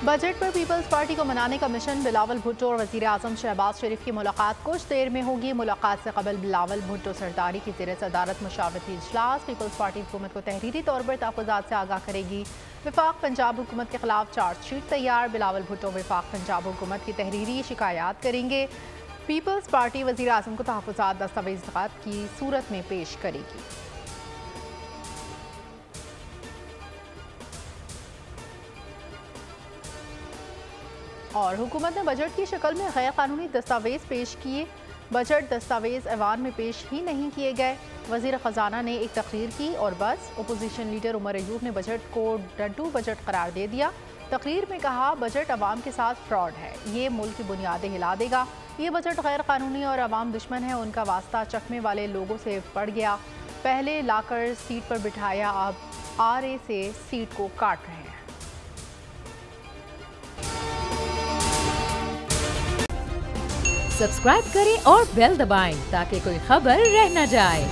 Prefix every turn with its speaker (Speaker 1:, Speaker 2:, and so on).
Speaker 1: Budget पर peoples party को मनाने का मिशन। बिलावल भुट्टो और वज़ीर आज़म शहबाज शरीफ की मुलाकात कुछ देर में होगी। मुलाकात से कबल बिलावल भुट्टो सरदारी की ज़ेर सदारत मुशावरती इजलास। पीपल्स पार्टी हुकूमत को तहरीरी तौर पर तहफ़्फ़ुज़ात से आगाह करेगी। वफाक पंजाब हुकूमत के खिलाफ चार्जशीट तैयार। बिलावल भुट्टो वफाक पंजाब हुकूमत की तहरीरी शिकायत करेंगे। पीपल्स पार्टी वज़ीर आज़म को तहफ़्फ़ुज़ात दस्तावेज़ात की सूरत में पेश करेगी। और हुकूमत ने बजट की शक्ल में गैर कानूनी दस्तावेज पेश किए। बजट दस्तावेज ऐवान में पेश ही नहीं किए गए। वज़ीर ख़जाना ने एक तकरीर की और बस। अपोजिशन लीडर उमर अयूब ने बजट को डड्डू बजट करार दे दिया। तकरीर में कहा, बजट अवाम के साथ फ्रॉड है, ये मुल्क की बुनियादें हिला देगा। ये बजट गैर कानूनी और अवाम दुश्मन है। उनका वास्ता चकमे वाले लोगों से पड़ गया। पहले लाकर सीट पर बिठाया, अब RA से सीट को काट रहे हैं।
Speaker 2: सब्सक्राइब करें और बेल दबाएं ताकि कोई खबर रह न जाए।